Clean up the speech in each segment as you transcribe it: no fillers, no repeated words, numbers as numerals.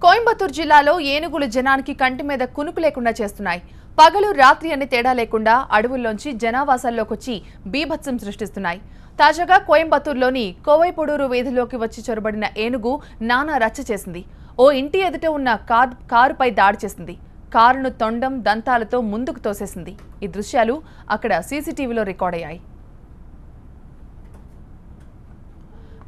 కోయంబత్తూరు జిల్లాలో ఏనుగులు జనానికి కంటి మీద కునుకు లేకుండా చేస్తున్నాయి. పగలు రాత్రి అని తేడా లేకుండా అడవుల్లోంచి జనావాసాల్లోకొచ్చి బీభత్సం సృష్టిస్తున్నాయి. తాజాగా కోయంబత్తూరులోని కోవైపొడూరు వీధిలోకి వచ్చి చొరబడిన ఏనుగు నానా రచ్చ చేసింది. ఓ ఇంటి ఎదుట ఉన్న కారుపై దాడి చేసింది. కారును తొండం దంతాలతో ముందుకు తోసేసింది. ఈ దృశ్యాలు అక్కడ సీసీటీవీలో రికార్డయ్యాయి.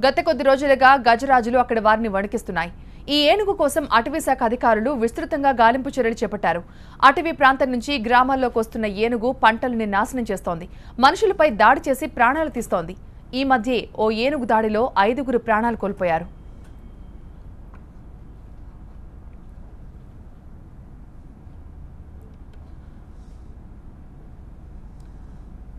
గత కొద్ది రోజులుగా గజరాజులు అక్కడ వారిని వణికిస్తున్నాయి. ఈ ఏనుగు కోసం అటవీ శాఖ అధికారులు విస్తృతంగా గాలింపు చర్యలు చేపట్టారు. అటవీ ప్రాంతం నుంచి గ్రామాల్లోకి వస్తున్న ఏనుగు పంటల్ని నాశనం చేస్తోంది. మనుషులపై దాడి చేసి ప్రాణాలు తీస్తోంది. ఈ మధ్యే ఓ ఏనుగు దాడిలో 5గురు ప్రాణాలు కోల్పోయారు.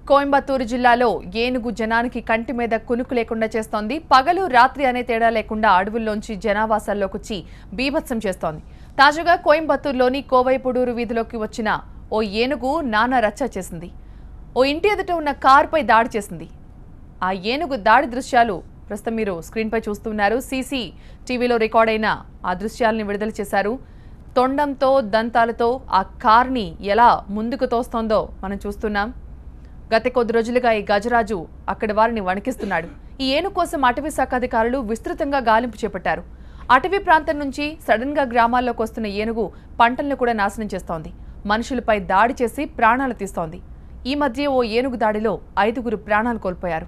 కోయంబత్తూరు జిల్లాలో ఏనుగు జనానికి కంటి మీద కునుకు లేకుండా చేస్తోంది. పగలు రాత్రి అనే తేడా లేకుండా అడవుల్లోంచి జనావాసాల్లోకొచ్చి బీభత్సం చేస్తోంది. తాజాగా కోయంబత్తూరులోని కోవైపొడూరు వీధిలోకి వచ్చిన ఓ ఏనుగు నానా రచ్చ చేసింది. ఓ ఇంటి ఎదుట ఉన్న కారుపై దాడి చేసింది. ఆ ఏనుగు దాడి దృశ్యాలు ప్రస్తుతం మీరు స్క్రీన్పై చూస్తున్నారు. టీవీలో రికార్డ్ అయిన ఆ దృశ్యాలను విడుదల చేశారు. తొండంతో దంతాలతో ఆ కార్ని ఎలా ముందుకు తోస్తోందో మనం చూస్తున్నాం. గత కొద్ది రోజులుగా ఈ గజరాజు అక్కడి వారిని వణికిస్తున్నాడు. ఈ ఏనుగు కోసం అటవీ శాఖ అధికారులు విస్తృతంగా గాలింపు చేపట్టారు. అటవీ ప్రాంతం నుంచి సడన్ గా గ్రామాల్లోకి వస్తున్న ఏనుగు పంటలను కూడా నాశనం చేస్తోంది. మనుషులపై దాడి చేసి ప్రాణాలు తీస్తోంది. ఈ మధ్య ఓ ఏనుగు దాడిలో 5గురు ప్రాణాలు కోల్పోయారు.